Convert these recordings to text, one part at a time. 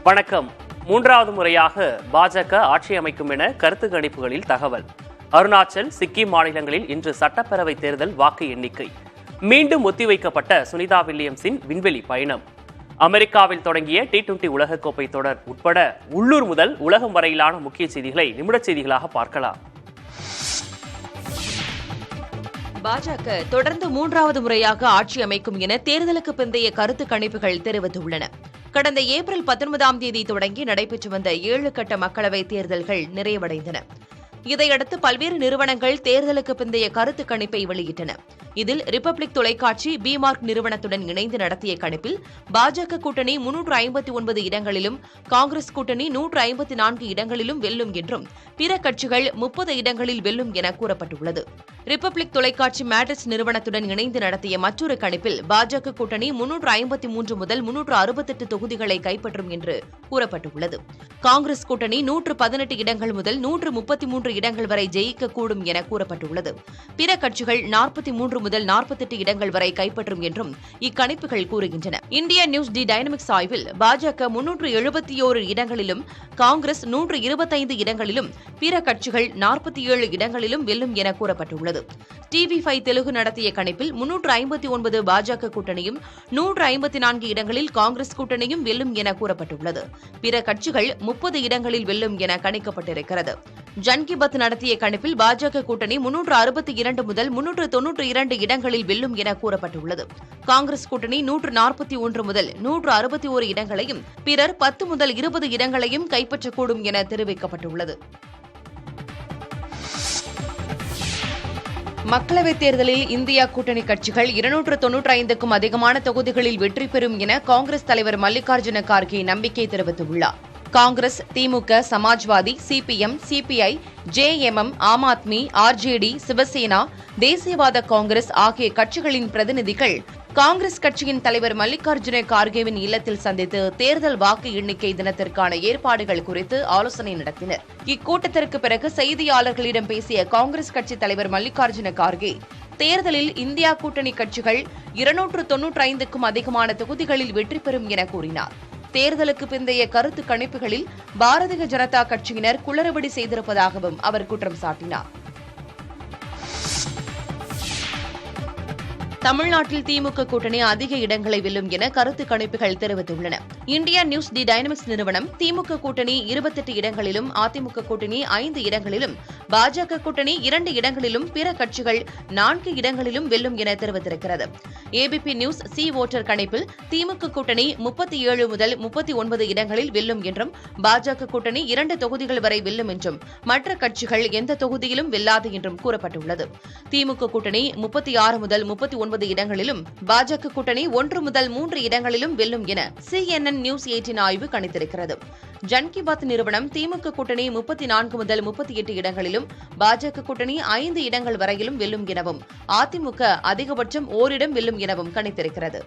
வணக்கம். மூன்றாவது முறையாக பாஜக ஆட்சி அமைக்கும் என கருத்து கணிப்புகளில் தகவல். அருணாச்சல், சிக்கிம் மாநிலங்களில் இன்று சட்டப்பேரவை தேர்தல் வாக்கு எண்ணிக்கை. மீண்டும் ஒத்திவைக்கப்பட்ட சுனிதா வில்லியம்ஸின் விண்வெளி பயணம். அமெரிக்காவில் தொடங்கிய T20 உலகக்கோப்பை தொடர் உட்பட உள்ளூர் முதல் உலகம் வரையிலான முக்கிய செய்திகளை நிமிடச் செய்திகளாக பார்க்கலாம். பாஜக தொடர்ந்து மூன்றாவது முறையாக ஆட்சி அமைக்கும் என தேர்தலுக்கு பிந்தைய கருத்து கணிப்புகள் தெரிவித்துள்ளன. கடந்த ஏப்ரல் 19ஆம் தேதி தொடங்கி நடைபெற்று வந்த 7 கட்ட மக்களவைத் தேர்தல்கள் நிறைவடைந்தன. இதையடுத்து பல்வேறு நிறுவனங்கள் தேர்தலுக்கு பிந்தைய கருத்து கணிப்பை வெளியிட்டன. இதில் ரிபப்ளிக் தொலைக்காட்சி பிமார்க் நிறுவனத்துடன் இணைந்து நடத்திய கணிப்பில் பாஜக கூட்டணி 359 இடங்களிலும், காங்கிரஸ் கூட்டணி 154 இடங்களிலும் வெல்லும் என்றும், பிற கட்சிகள் 30 இடங்களில் வெல்லும் என கூறப்பட்டுள்ளது. ரிபப்ளிக் தொலைக்காட்சி மேட்ரிக்ஸ் நிறுவனத்துடன் இணைந்து நடத்திய மற்றொரு கணிப்பில் பாஜக கூட்டணி 353 முதல் 368 தொகுதிகளை கைப்பற்றும் என்று கூறப்பட்டுள்ளது. காங்கிரஸ் கூட்டணி 118 இடங்கள் முதல் 133 இடங்கள் வரை ஜெயிக்கக்கூடும் என கூறப்பட்டுள்ளது. பிற கட்சிகள் 43 முதல் 48 இடங்கள் வரை கைப்பற்றும் என்றும் இக்கணிப்புகள் கூறுகின்றன. இந்தியா நியூஸ் தி டைனமிக்ஸ் ஆய்வில் பாஜக 371 இடங்களிலும், காங்கிரஸ் 125 இடங்களிலும், பிற கட்சிகள் 47 இடங்களிலும் வெல்லும் என கூறப்பட்டுள்ளது. TV5 தெலுங்கு நடத்திய கணிப்பில் 359 பாஜக கூட்டணியும், 154 இடங்களில் காங்கிரஸ் கூட்டணியும் வெல்லும் என கூறப்பட்டுள்ளது. பிற கட்சிகள் 30 இடங்களில் வெல்லும் என கணிக்கப்பட்டிருக்கிறது. ஜன் கி பாத் நடத்திய கணிப்பில் பாஜக கூட்டணி 362 முதல் 392 இடங்களில் வெல்லும் என கூறப்பட்டுள்ளது. காங்கிரஸ் கூட்டணி 141 முதல் 161 இடங்களையும், பிறர் 10 முதல் 20 இடங்களையும் கைப்பற்றக்கூடும் என தெரிவிக்கப்பட்டுள்ளது. மக்களவைத் தேர்தலில் இந்தியா கூட்டணி கட்சிகள் 295க்கும் அதிகமான தொகுதிகளில் வெற்றி பெறும் என காங்கிரஸ் தலைவர் மல்லிகார்ஜுன கார்கே நம்பிக்கை தெரிவித்துள்ளார். காங்கிரஸ், திமுக, Samajwadi, CPM, CPI, JMM, Aam Aadmi, RJD, Shiv Sena, தேசியவாத காங்கிரஸ் ஆகிய கட்சிகளின் பிரதிநிதிகள் காங்கிரஸ் கட்சியின் தலைவர் மல்லிகார்ஜுன கார்கேவின் இல்லத்தில் சந்தித்து தேர்தல் வாக்கு எண்ணிக்கை தினத்திற்கான ஏற்பாடுகள் குறித்து ஆலோசனை நடத்தினர். இக்கூட்டத்திற்கு பிறகு செய்தியாளர்களிடம் பேசிய காங்கிரஸ் கட்சி தலைவர் மல்லிகார்ஜுன கார்கே, தேர்தலில் இந்தியா கூட்டணி கட்சிகள் 295க்கும் அதிகமான தொகுதிகளில் வெற்றி பெறும் என கூறினார். தேர்தலுக்கு பிந்தைய கருத்து கணிப்புகளில் பாரதிய ஜனதா கட்சியினர் குளறுபடி செய்திருப்பதாகவும் அவர் குற்றம் சாட்டினார். தமிழ்நாட்டில் திமுக கூட்டணி அதிக இடங்களை வெல்லும் என கருத்து கணிப்புகள் தெரிவித்துள்ளன. இந்தியா நியூஸ் தி டைனமிக்ஸ் நிறுவனம் திமுக கூட்டணி 28 இடங்களிலும், அதிமுக கூட்டணி 5 இடங்களிலும், பாஜக கூட்டணி 2 இடங்களிலும், பிற கட்சிகள் 4 இடங்களிலும் வெல்லும் என தெரிவித்திருக்கிறது. ABP நியூஸ் சி ஓட்டர் கணிப்பில் திமுக கூட்டணி 37 முதல் 39 இடங்களில் வெல்லும் என்றும், பாஜக கூட்டணி 2 தொகுதிகள் வரை வெல்லும் என்றும், மற்ற கட்சிகள் எந்த தொகுதியிலும் வெல்லாது என்றும் கூறப்பட்டுள்ளது. திமுக கூட்டணி 36 முதல் 39 இடங்களிலும், பாஜக கூட்டணி 1 முதல் 3 இடங்களிலும் வெல்லும் என CNN நியூஸ் 18 ஆய்வு கணித்திருக்கிறது. ஜன் கி பாத் நிறுவனம் திமுக கூட்டணி 34 முதல் 38 இடங்களிலும், பாஜக கூட்டணி 5 இடங்கள் வரையிலும் வெல்லும் எனவும், அதிமுக அதிகபட்சம் ஓரிடம் வெல்லும் எனவும் கணித்திருக்கிறது.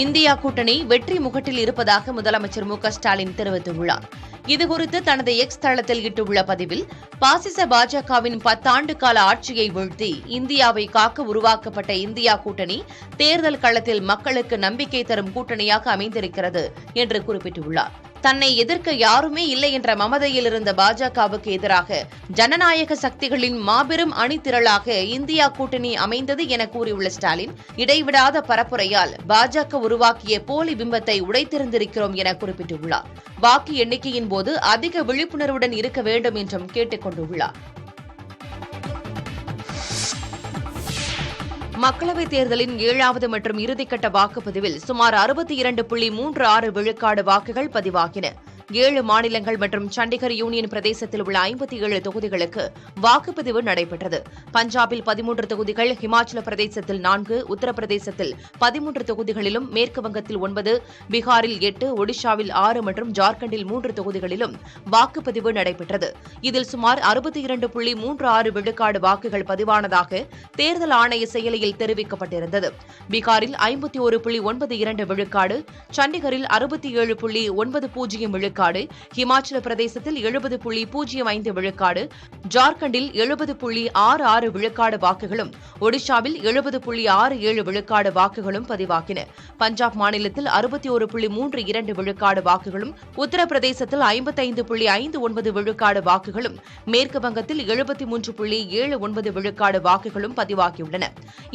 இந்தியா கூட்டணி வெற்றி முகட்டில் இருப்பதாக முதலமைச்சர் மு க ஸ்டாலின் தெரிவித்துள்ளார். இதுகுறித்து தனது எக்ஸ் தளத்தில் இட்டுள்ள பதிவில், பாசிச பாஜகவின் 10 ஆண்டு கால ஆட்சியை வீழ்த்தி இந்தியாவை காக்க உருவாக்கப்பட்ட இந்தியா கூட்டணி தேர்தல் களத்தில் மக்களுக்கு நம்பிக்கை தரும் கூட்டணியாக அமைந்திருக்கிறது என்று குறிப்பிட்டுள்ளார். தன்னை எதிர்க்க யாருமே இல்லை என்ற மமதையில் இருந்த பாஜகவுக்கு எதிராக ஜனநாயக சக்திகளின் மாபெரும் அணிதிரளாக இந்தியா கூட்டணி அமைந்தது என கூறியுள்ள ஸ்டாலின், இடைவிடாத பரப்புரையால் பாஜக உருவாக்கிய போலி பிம்பத்தை உடைத்திருந்திருக்கிறோம் என குறிப்பிட்டுள்ளார். வாக்கு எண்ணிக்கையின் போது அதிக விழிப்புணர்வுடன் இருக்க வேண்டும் என்றும் கேட்டுக் கொண்டுள்ளார். மக்களவைத் தேர்தலின் 7வது மற்றும் இறுதிக்கட்ட வாக்குப்பதிவில் சுமார் 62.36 விழுக்காடு வாக்குகள் பதிவாகின. 7 மாநிலங்கள் மற்றும் சண்டிகர் யூனியன் பிரதேசத்தில் உள்ள 57 தொகுதிகளுக்கு வாக்குப்பதிவு நடைபெற்றது. பஞ்சாபில் 13 தொகுதிகள், ஹிமாச்சல பிரதேசத்தில் 4, உத்தரப்பிரதேசத்தில் 13 தொகுதிகளிலும், மேற்குவங்கத்தில் 9, பீகாரில் 8, ஒடிஷாவில் 6 மற்றும் ஜார்க்கண்டில் 3 தொகுதிகளிலும் வாக்குப்பதிவு நடைபெற்றது. இதில் சுமார் 62.36 விழுக்காடு வாக்குகள் பதிவானதாக தேர்தல் ஆணைய செயலியில் தெரிவிக்கப்பட்டிருந்தது. பீகாரில் 51.92 விழுக்காடு, சண்டிகரில் 67.90 விழுக்காடு, விழுக்காடு, ஹிமாச்சல பிரதேசத்தில் 70.05 விழுக்காடு, ஜார்க்கண்டில் 70.66 விழுக்காடு வாக்குகளும், ஒடிஷாவில் 70.67 விழுக்காடு வாக்குகளும் பதிவாகின. பஞ்சாப் மாநிலத்தில் 61.32 விழுக்காடு வாக்குகளும், உத்தரப்பிரதேசத்தில் 55.59 விழுக்காடு வாக்குகளும், மேற்கு வங்கத்தில் 73.79 விழுக்காடு வாக்குகளும் பதிவாகியுள்ளன.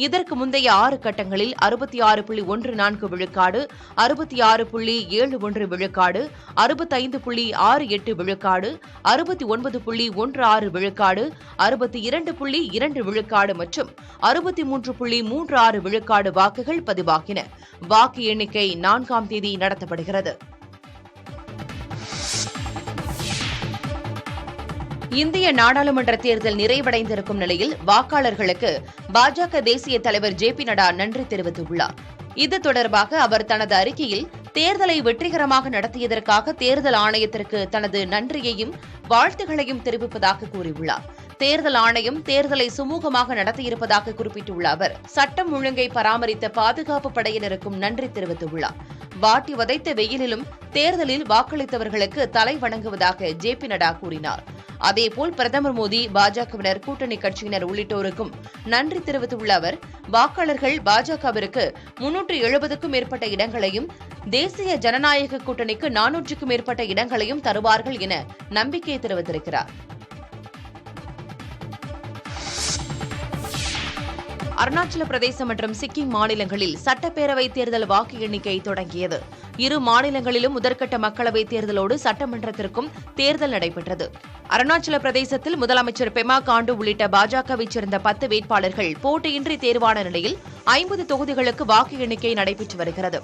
இதற்கு முந்தைய 6 கட்டங்களில் 66.14 விழுக்காடு, 66.71 விழுக்காடு, 65.68 விழுக்காடு, 69.16 விழுக்காடு, 62.2 விழுக்காடு மற்றும் 63.36 விழுக்காடு வாக்குகள் பதிவாகின. வாக்கு எண்ணிக்கை 4ஆம் தேதி நடத்தப்படுகிறது. இந்திய நாடாளுமன்ற தேர்தல் நிறைவடைந்திருக்கும் நிலையில் வாக்காளர்களுக்கு பாஜக தேசிய தலைவர் ஜே.பி. நட்டா நன்றி தெரிவித்துள்ளார். இது தொடர்பாக அவர் தனது அறிக்கையில் தேர்தலை வெற்றிகரமாக நடத்தியதற்காக தேர்தல் ஆணையத்திற்கு தனது நன்றியையும் வாழ்த்துகளையும் தெரிவிப்பதாக கூறியுள்ளார். தேர்தல் ஆணையம் தேர்தலை சுமூகமாக நடத்தியிருப்பதாக குறிப்பிட்டுள்ள அவர் சட்டம் ஒழுங்கை பராமரித்த பாதுகாப்பு படையினருக்கும் நன்றி தெரிவித்துள்ளார். வாட்டி வதைத்த வெயிலிலும் தேர்தலில் வாக்களித்தவர்களுக்கு தலை வணங்குவதாக ஜே.பி. நட்டா கூறினார். அதேபோல் பிரதமர் மோடி, பாஜகவினர், கூட்டணி கட்சியினர் உள்ளிட்டோருக்கும் நன்றி தெரிவித்துள்ள அவர் வாக்காளர்கள் பாஜகவிற்கு 370க்கும் மேற்பட்ட இடங்களையும், தேசிய ஜனநாயக கூட்டணிக்கு 400க்கும் மேற்பட்ட இடங்களையும் தருவார்கள் என நம்பிக்கை தெரிவித்திருக்கிறார். அருணாச்சல பிரதேசம் மற்றும் சிக்கிம் மாநிலங்களில் சட்டப்பேரவை தேர்தல் வாக்கு எண்ணிக்கை தொடங்கியது. இரு மாநிலங்களிலும் முதற்கட்ட மக்களவைத் தேர்தலோடு சட்டமன்றத்திற்கும் தேர்தல் நடைபெற்றது. அருணாச்சல பிரதேசத்தில் முதலமைச்சர் பெமா காண்டு உள்ளிட்ட பாஜகவைச் சேர்ந்த 10 வேட்பாளர்கள் போட்டியின்றி தேர்வான நிலையில் 50 தொகுதிகளுக்கு வாக்கு எண்ணிக்கை நடைபெற்று வருகிறது.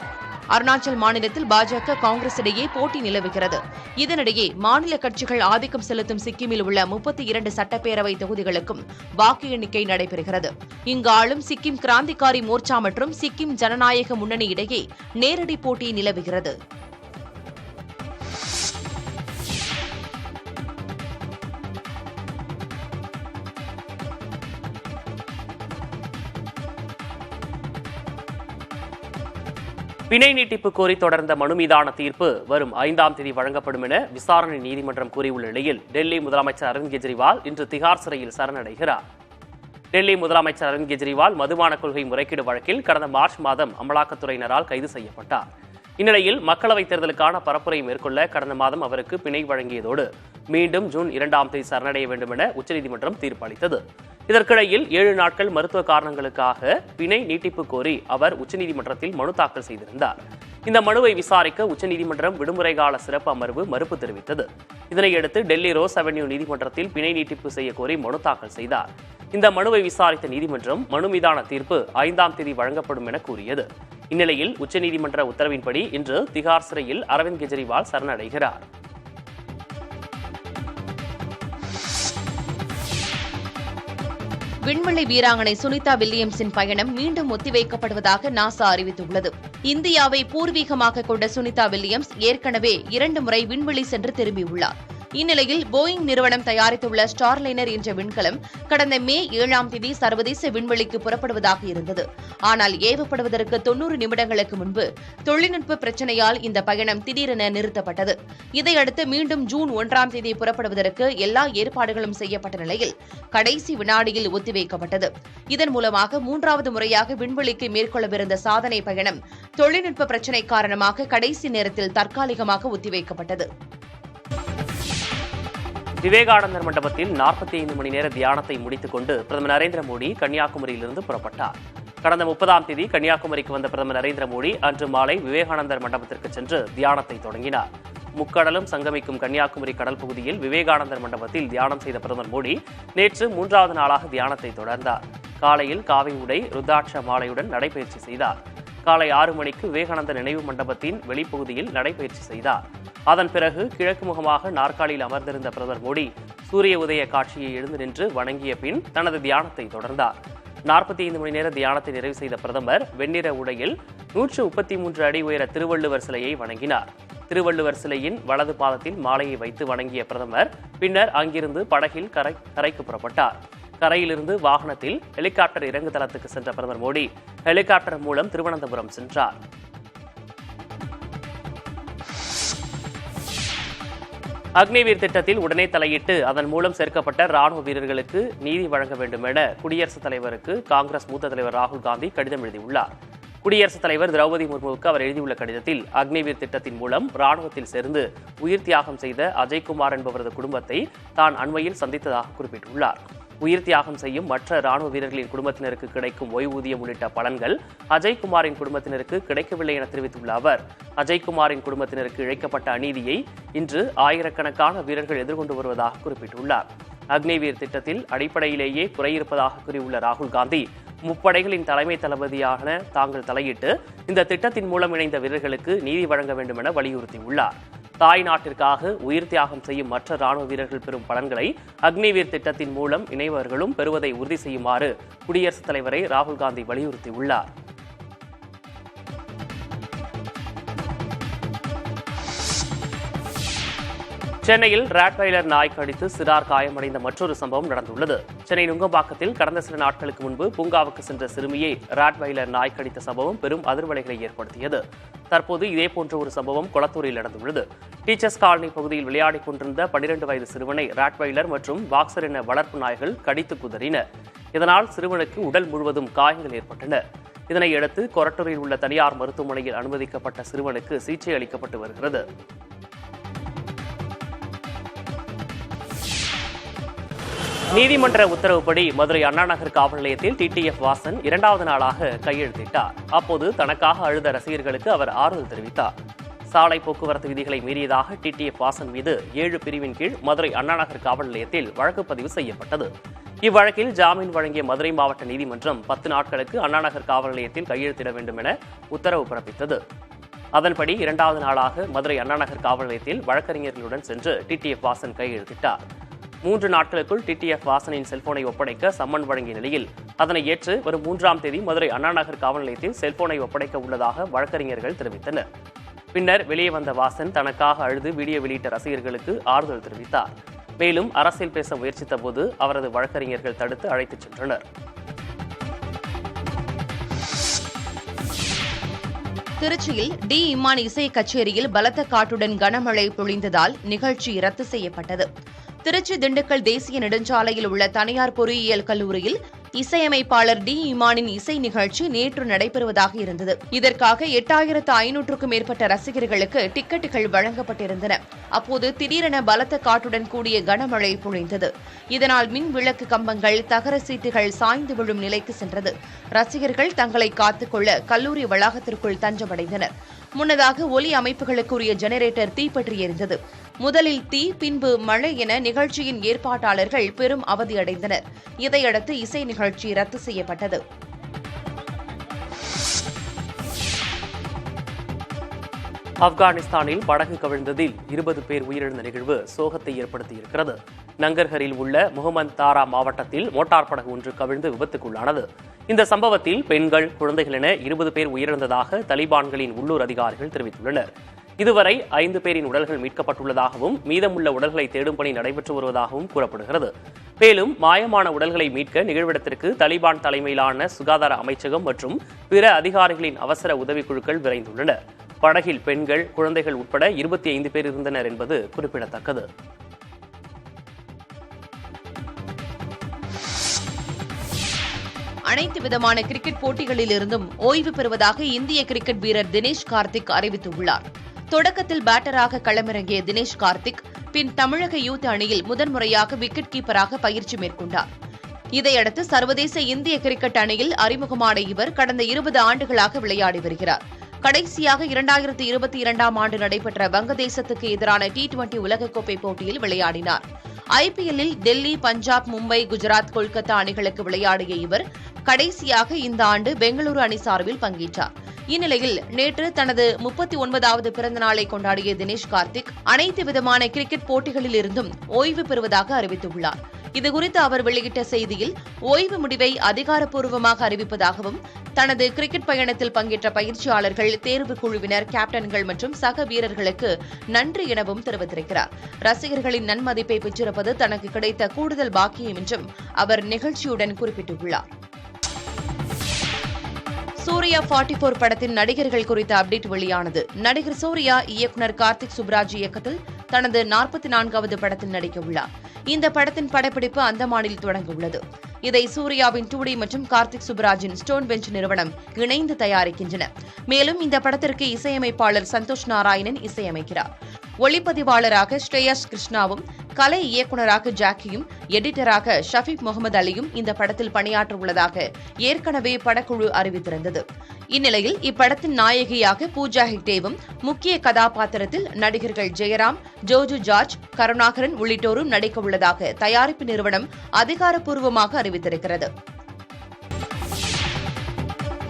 அருணாச்சல் மாநிலத்தில் பாஜக, காங்கிரஸ் இடையே போட்டி நிலவுகிறது. இதனிடையே மாநில கட்சிகள் ஆதிக்கம் செலுத்தும் சிக்கிமில் உள்ள 32 சட்டப்பேரவை தொகுதிகளுக்கும் வாக்கு எண்ணிக்கை நடைபெறுகிறது. இங்கு ஆளும் சிக்கிம் கிராந்திகாரி மோர்ச்சா மற்றும் சிக்கிம் ஜனநாயக முன்னணி இடையே நேரடி போட்டி நிலவுகிறது. பிணை நீட்டிப்பு கோரி தொடர்ந்த மனு மீதான தீர்ப்பு வரும் 5ஆம் தேதி வழங்கப்படும் என விசாரணை நீதிமன்றம் கூறியுள்ள நிலையில் டெல்லி முதலமைச்சர் அரவிந்த் கெஜ்ரிவால் இன்று திகார் சிறையில் சரணடைகிறார். டெல்லி முதலமைச்சர் அரவிந்த் கெஜ்ரிவால் மதுபான கொள்கை முறைகேடு வழக்கில் கடந்த மார்ச் மாதம் அமலாக்கத்துறையினரால் கைது செய்யப்பட்டார். இந்நிலையில் மக்களவைத் தேர்தலுக்கான பரப்புரை மேற்கொள்ள கடந்த மாதம் அவருக்கு பிணை வழங்கியதோடு மீண்டும் ஜூன் 2ஆம் தேதி சரணடைய வேண்டும் என உச்சநீதிமன்றம் தீர்ப்பு அளித்தது. இதற்கிடையில் 7 நாட்கள் மருத்துவ காரணங்களுக்காக பிணை நீட்டிப்பு கோரி அவர் உச்சநீதிமன்றத்தில் மனு தாக்கல் செய்திருந்தார். இந்த மனுவை விசாரிக்க உச்சநீதிமன்றம் விடுமுறை கால சிறப்பு அமர்வு மறுப்பு தெரிவித்தது. இதனையடுத்து டெல்லி ரோஸ் அவென்யூ நீதிமன்றத்தில் பிணை நீட்டிப்பு செய்ய கோரி மனு தாக்கல் செய்தார். இந்த மனுவை விசாரித்த நீதிமன்றம் மனு மீதான தீர்ப்பு 5ஆம் தேதி வழங்கப்படும் என கூறியது. இந்நிலையில் உச்சநீதிமன்ற உத்தரவின்படி இன்று திகார் சிறையில் அரவிந்த் கெஜ்ரிவால் சரணடைகிறார். விண்வெளி வீராங்கனை சுனிதா வில்லியம்ஸின் பயணம் மீண்டும் ஒத்திவைக்கப்படுவதாக நாசா அறிவித்துள்ளது. இந்தியாவை பூர்வீகமாக கொண்ட சுனிதா வில்லியம்ஸ் ஏற்கனவே 2 முறை விண்வெளி சென்று திரும்பியுள்ளார். இந்நிலையில் போயிங் நிறுவனம் தயாரித்துள்ள ஸ்டார்லைனர் என்ற விண்கலம் கடந்த மே 7ஆம் தேதி சர்வதேச விண்வெளிக்கு புறப்படுவதாக இருந்தது. ஆனால் ஏவப்படுவதற்கு 90 நிமிடங்களுக்கு முன்பு தொழில்நுட்ப பிரச்சினையால் இந்த பயணம் திடீரென நிறுத்தப்பட்டது. இதையடுத்து மீண்டும் ஜூன் 1ஆம் தேதி புறப்படுவதற்கு எல்லா ஏற்பாடுகளும் செய்யப்பட்ட நிலையில் கடைசி வினாடியில் ஒத்திவைக்கப்பட்டது. இதன் மூலமாக 3வது முறையாக விண்வெளிக்கு மேற்கொள்ளவிருந்த சாதனை பயணம் தொழில்நுட்ப பிரச்சினை காரணமாக கடைசி நேரத்தில் தற்காலிகமாக ஒத்திவைக்கப்பட்டது. விவேகானந்தர் மண்டபத்தில் 45 மணி நேர தியானத்தை முடித்துக் கொண்டு பிரதமர் நரேந்திர மோடி கன்னியாகுமரியிலிருந்து புறப்பட்டார். கடந்த 30ஆம் தேதி கன்னியாகுமரிக்கு வந்த பிரதமர் நரேந்திர மோடி அன்று மாலை விவேகானந்தர் மண்டபத்திற்கு சென்று தியானத்தை தொடங்கினார். முக்கடலும் சங்கமிக்கும் கன்னியாகுமரி கடல் பகுதியில் விவேகானந்தர் மண்டபத்தில் தியானம் செய்த பிரதமர் மோடி நேற்று 3வது நாளாக தியானத்தை தொடர்ந்தார். காலையில் காவி உடை, ருத்ராட்ச மாலையுடன் நடைபயிற்சி செய்தார். காலை 6 மணிக்கு விவேகானந்தர் நினைவு மண்டபத்தின் வெளிப்பகுதியில் நடைபயிற்சி செய்தார். அதன் பிறகு கிழக்கு முகமாக நாற்காலியில் அமர்ந்திருந்த பிரதமர் மோடி சூரிய உதய காட்சியை எழுந்து நின்று வணங்கிய பின் தனது தியானத்தை தொடர்ந்தார். 45 மணி நேர தியானத்தை நிறைவு செய்த பிரதமர் வெண்ணிற உடையில் 133 அடி உயர திருவள்ளுவர் சிலையை வணங்கினார். திருவள்ளுவர் சிலையின் வலது பாதத்தில் மாலையை வைத்து வணங்கிய பிரதமர் பின்னர் அங்கிருந்து படகில் கரைக்கு புறப்பட்டார். கரையிலிருந்து வாகனத்தில் ஹெலிகாப்டர் இறங்கு தளத்துக்கு சென்ற பிரதமர் மோடி ஹெலிகாப்டர் மூலம் திருவனந்தபுரம் சென்றார். அக்னிவீர் திட்டத்தில் உடனே தலையிட்டு அதன் மூலம் சேர்க்கப்பட்ட ராணுவ வீரர்களுக்கு நீதி வழங்க வேண்டும் என குடியரசுத் தலைவருக்கு காங்கிரஸ் மூத்த தலைவர் ராகுல் காந்தி கடிதம் எழுதியுள்ளார். குடியரசுத் தலைவர் திரௌபதி முர்முவுக்கு அவர் எழுதியுள்ள கடிதத்தில் அக்னிவீர் திட்டத்தின் மூலம் ராணுவத்தில் சேர்ந்து உயிர் தியாகம் செய்த அஜய்குமார் என்பவரது குடும்பத்தை தான் அண்மையில் சந்தித்ததாக குறிப்பிட்டுள்ளார். உயிர் தியாகம் செய்யும் மற்ற ராணுவ வீரர்களின் குடும்பத்தினருக்கு கிடைக்கும் ஓய்வூதியம் உள்ளிட்ட பலன்கள் அஜய்குமாரின் குடும்பத்தினருக்கு கிடைக்கவில்லை என தெரிவித்துள்ள அவர், அஜய்குமாரின் குடும்பத்தினருக்கு இழைக்கப்பட்ட அநீதியை இன்று ஆயிரக்கணக்கான வீரர்கள் எதிர்கொண்டு வருவதாக குறிப்பிட்டுள்ளார். அக்னிவீர் திட்டத்தில் அடிப்படையிலேயே குறையிருப்பதாக கூறியுள்ள ராகுல் காந்தி, முப்படைகளின் தலைமை தளபதியான தாங்கள் தலையிட்டு இந்த திட்டத்தின் மூலம் இணைந்த வீரர்களுக்கு நீதி வழங்க வேண்டும் என வலியுறுத்தியுள்ளார். தாய் நாட்டிற்காக உயிர் தியாகம் செய்யும் மற்ற ராணுவ வீரர்கள் பெறும் பலன்களை அக்னிவீர் திட்டத்தின் மூலம் இணைவர்களும் பெறுவதை உறுதி செய்யுமாறு குடியரசுத் தலைவரை ராகுல் காந்தி வலியுறுத்தியுள்ளார். சென்னையில் ராட்வைலர் நாய் கடித்து சிறார் காயமடைந்த மற்றொரு சம்பவம் நடந்துள்ளது. சென்னை நுங்கம்பாக்கத்தில் கடந்த சில நாட்களுக்கு முன்பு பூங்காவுக்கு சென்ற சிறுமியை ராட்வைலர் நாய் கடித்த சம்பவம் பெரும் அதிர்வலைகளை ஏற்படுத்தியது. தற்போது இதேபோன்ற ஒரு சம்பவம் கொளத்தூரில் நடந்துள்ளது. டீச்சர்ஸ் காலனி பகுதியில் விளையாடிக் கொண்டிருந்த 12 வயது சிறுவனை ராட்வைலர் மற்றும் பாக்ஸர் என வளர்ப்பு நாய்கள் கடித்து குதறின. இதனால் சிறுவனுக்கு உடல் முழுவதும் காயங்கள் ஏற்பட்டன. இதனையடுத்து கொரட்டூரில் உள்ள தனியார் மருத்துவமனையில் அனுமதிக்கப்பட்ட சிறுவனுக்கு சிகிச்சை அளிக்கப்பட்டு வருகிறது. நீதிமன்ற உத்தரவுப்படி மதுரை அண்ணாநகர் காவல் நிலையத்தில் டிடிஎஃப் வாசன் 2வது நாளாக கையெழுத்திட்டார். அப்போது தனக்காக அழுத ரசிகர்களுக்கு அவர் ஆறுதல் தெரிவித்தார். சாலை போக்குவரத்து விதிகளை மீறியதாக டிடிஎஃப் வாசன் மீது 7 பிரிவின் கீழ் மதுரை அண்ணாநகர் காவல் நிலையத்தில் வழக்கு பதிவு செய்யப்பட்டது. இவ்வழக்கில் ஜாமீன் வழங்கிய மதுரை மாவட்ட நீதிமன்றம் 10 நாட்களுக்கு அண்ணாநகர் காவல் நிலையத்தில் கையெழுத்திட வேண்டும் என உத்தரவு பிறப்பித்தது. அதன்படி 2வது நாளாக மதுரை அண்ணாநகர் காவல் நிலையத்தில் வழக்கறிஞர்களுடன் சென்று டிடிஎஃப் வாசன் கையெழுத்திட்டார். 3 நாட்களுக்குள் டிடிஎஃப் வாசனின் செல்போனை ஒப்படைக்க சம்மன் வழங்கிய நிலையில் அதனை ஏற்று வரும் 3ஆம் தேதி மதுரை அண்ணாநகர் காவல் நிலையத்தில் செல்போனை ஒப்படைக்க உள்ளதாக வழக்கறிஞர்கள் தெரிவித்தனர். பின்னர் வெளியே வந்த வாசன் தனக்காக அழுது வீடியோ வெளியிட்ட ரசிகர்களுக்கு ஆறுதல் தெரிவித்தார். மேலும் அரசியல் பேச முயற்சித்த போது அவரது வழக்கறிஞர்கள் தடுத்து அழைத்துச் சென்றனர். திருச்சியில் டி இமான் இசை கச்சேரியில் பலத்த காற்றுடன் கனமழை பொழிந்ததால் நிகழ்ச்சி ரத்து செய்யப்பட்டது. திருச்சி திண்டுக்கல் தேசிய நெடுஞ்சாலையில் உள்ள தனியார் பொறியியல் கல்லூரியில் இசையமைப்பாளர் டி இமானின் இசை நிகழ்ச்சி நேற்று நடைபெறுவதாக இருந்தது. இதற்காக 8500க்கும் மேற்பட்ட ரசிகர்களுக்கு டிக்கெட்டுகள் வழங்கப்பட்டிருந்தன. அப்போது திடீரென பலத்த காற்றுடன் கூடிய கனமழை பொழிந்தது. இதனால் மின் விளக்கு கம்பங்கள், தகர சீட்டுகள் சாய்ந்து விழும் நிலைக்கு சென்றது. ரசிகர்கள் தங்களை காத்துக்கொள்ள கல்லூரி வளாகத்திற்குள் தஞ்சமடைந்தனர். முன்னதாக ஒலி அமைப்புகளுக்குரிய ஜெனரேட்டர் தீப்பற்றி எரிந்தது. முதலில் தீ, பின்பு மழை என நிகழ்ச்சியின் ஏற்பாட்டாளர்கள் பெரும் அவதியடைந்தனர். இதையடுத்து இசை நிகழ்ச்சி ரத்து செய்யப்பட்டது. ஆப்கானிஸ்தானில் படகு கவிழ்ந்ததில் 20 பேர் உயிரிழந்த நிகழ்வு சோகத்தை ஏற்படுத்தியிருக்கிறது. நங்கர்ஹரில் உள்ள முகமது தாரா மாவட்டத்தில் மோட்டார் படகு ஒன்று கவிழ்ந்து விபத்துக்குள்ளானது. இந்த சம்பவத்தில் பெண்கள், குழந்தைகள் என 20 பேர் உயிரிழந்ததாக தலிபான்களின் உள்ளூர் அதிகாரிகள் தெரிவித்துள்ளனர். இதுவரை 5 பேரின் உடல்கள் மீட்கப்பட்டுள்ளதாகவும் மீதமுள்ள உடல்களை தேடும் பணி நடைபெற்று வருவதாகவும் கூறப்படுகிறது. மேலும் மாயமான உடல்களை மீட்க நிகழ்விடத்திற்கு தலிபான் தலைமையிலான சுகாதார அமைச்சகம் மற்றும் பிற அதிகாரிகளின் அவசர உதவிக்குழுக்கள் விரைந்துள்ளன. படகில் பெண்கள், குழந்தைகள் உட்பட 25 பேர் இருந்தனர் என்பது குறிப்பிடத்தக்கது. அனைத்து விதமான கிரிக்கெட் போட்டிகளிலிருந்தும் ஓய்வு பெறுவதாக இந்திய கிரிக்கெட் வீரர் தினேஷ் கார்த்திக் அறிவித்துள்ளார். தொடக்கத்தில் பேட்டராக களமிறங்கிய தினேஷ் கார்த்திக் பின் தமிழக யூத் அணியில் முதன்முறையாக விக்கெட் கீப்பராக பயிற்சி மேற்கொண்டார். இதையடுத்து சர்வதேச இந்திய கிரிக்கெட் அணியில் அறிமுகமான இவர் கடந்த 20 ஆண்டுகளாக விளையாடி வருகிறார். கடைசியாக 2022ஆம் ஆண்டு நடைபெற்ற வங்கதேசத்துக்கு எதிரான T20 உலகக்கோப்பை போட்டியில் விளையாடினார். ஐபிஎல்லில் டெல்லி, பஞ்சாப், மும்பை, குஜராத், கொல்கத்தா அணிகளுக்கு விளையாடிய இவர் கடைசியாக இந்த ஆண்டு பெங்களூரு அணி சார்பில் பங்கேற்றார். இந்நிலையில் நேற்று தனது 39வது பிறந்த நாளை கொண்டாடிய தினேஷ் கார்த்திக் அனைத்து விதமான கிரிக்கெட் போட்டிகளில் இருந்தும் ஓய்வு பெறுவதாக அறிவித்துள்ளார். இதுகுறித்து அவர் வெளியிட்ட செய்தியில் ஓய்வு முடிவை அதிகாரப்பூர்வமாக அறிவிப்பதாகவும் தனது கிரிக்கெட் பயணத்தில் பங்கேற்ற பயிற்சியாளர்கள், தேர்வு குழுவினர், கேப்டன்கள் மற்றும் சக வீரர்களுக்கு நன்றி எனவும் தெரிவித்திருக்கிறார். ரசிகர்களின் நன்மதிப்பை பெற்றிருப்பது தனக்கு கிடைத்த கூடுதல் பாக்கியம் என்றும் அவர் நிகழ்ச்சியுடன் குறிப்பிட்டுள்ளார். சூர்யா 44 படத்தின் நடிகர்கள் குறித்த அப்டேட் வெளியானது. நடிகர் சூர்யா, இயக்குநர் கார்த்திக் சுப்ராஜ் இயக்கத்தில் தனது 44வது படத்தில் நடிக்க உள்ளார். இந்த படத்தின் படப்பிடிப்பு அந்தமானில் தொடங்க உள்ளது. இதை சூர்யாவின் 2D மற்றும் கார்த்திக் சுப்ராஜின் ஸ்டோன் பெஞ்ச் நிறுவனம் இணைந்து தயாரிக்கின்றன. மேலும் இந்த படத்திற்கு இசையமைப்பாளர் சந்தோஷ் நாராயணன் இசையமைக்கிறார். ஒளிப்பதிவாளராக ஸ்ரேயஸ் கிருஷ்ணாவும், கலை இயக்குநராக ஜாக்கியும், எடிட்டராக ஷஃபீக் முகமது அலியும் இந்த படத்தில் பணியாற்ற உள்ளதாக ஏற்கனவே படக்குழு அறிவித்திருந்தது. இந்நிலையில் இப்படத்தின் நாயகியாக பூஜா ஹெக்டேவும், முக்கிய கதாபாத்திரத்தில் நடிகர்கள் ஜெயராம், ஜோஜு ஜார்ஜ், கருணாகரன் உள்ளிட்டோரும் நடிக்க உள்ளதாக தயாரிப்பு நிறுவனம் அதிகாரப்பூர்வமாக அறிவித்திருக்கிறது.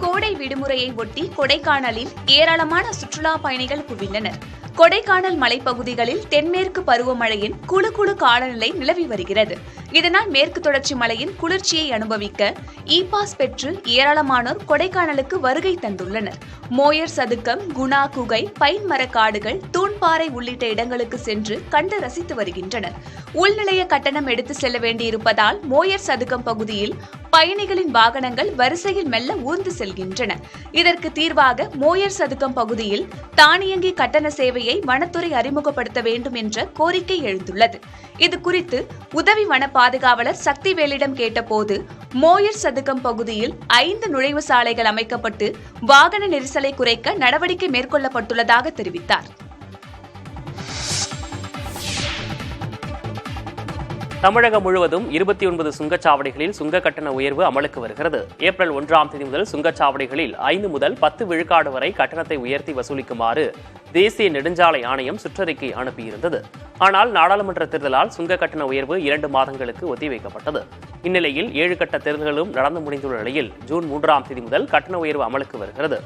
கோடை விடுமுறையை ஒட்டி கொடைக்கானலில் ஏராளமான சுற்றுலா பயணிகள் குவிந்தனர். கொடைக்கானல் மலைப்பகுதிகளில் தென்மேற்கு பருவமழையின் குளு குளு காலநிலை நிலவி வருகிறது. இதனால் மேற்கு தொடர்ச்சி மலையின் குளிர்ச்சியை அனுபவிக்க இ பாஸ் பெற்று ஏராளமானோர் கொடைக்கானலுக்கு வருகை தந்துள்ளனர். மோயர் சதுக்கம், குணா குகை, பைன் மரக்காடுகள், தூண்பாறை உள்ளிட்ட இடங்களுக்கு சென்று கண்டு ரசித்து வருகின்றனர். உள்நிலைய கட்டணம் எடுத்து செல்ல வேண்டியிருப்பதால் மோயர் சதுக்கம் பகுதியில் பயணிகளின் வாகனங்கள் வரிசையில் மெல்ல ஊர்ந்து செல்கின்றன. இதற்கு தீர்வாக மோயர் சதுக்கம் பகுதியில் தானியங்கி கட்டண சேவையை வனத்துறை அறிமுகப்படுத்த வேண்டும் என்ற கோரிக்கை எழுந்துள்ளது. இது குறித்து உதவி வன பாதுகாவலர் சக்திவேலிடம் கேட்டபோது, மோயர் சதுக்கம் பகுதியில் 5 நுழைவு சாலைகள் அமைக்கப்பட்டு வாகன நெரிசலை குறைக்க நடவடிக்கை மேற்கொள்ளப்பட்டுள்ளதாக தெரிவித்தார். தமிழகம் முழுவதும் 29 சுங்கச்சாவடிகளில் சுங்க கட்டண உயர்வு அமலுக்கு வருகிறது. ஏப்ரல் 1ஆம் தேதி முதல் சுங்கச்சாவடிகளில் 5 முதல் 10 விழுக்காடு வரை கட்டணத்தை உயர்த்தி வசூலிக்குமாறு தேசிய நெடுஞ்சாலை ஆணையம் சுற்றறிக்கை அனுப்பியிருந்தது. ஆனால் நாடாளுமன்ற தேர்தலால் சுங்க கட்டண உயர்வு 2 மாதங்களுக்கு ஒத்திவைக்கப்பட்டது. இந்நிலையில் 7 கட்ட தேர்தல்களும் நடந்து முடிந்துள்ள நிலையில் ஜூன் 3ஆம் தேதி முதல் கட்டண உயர்வு அமலுக்கு வருகிறது.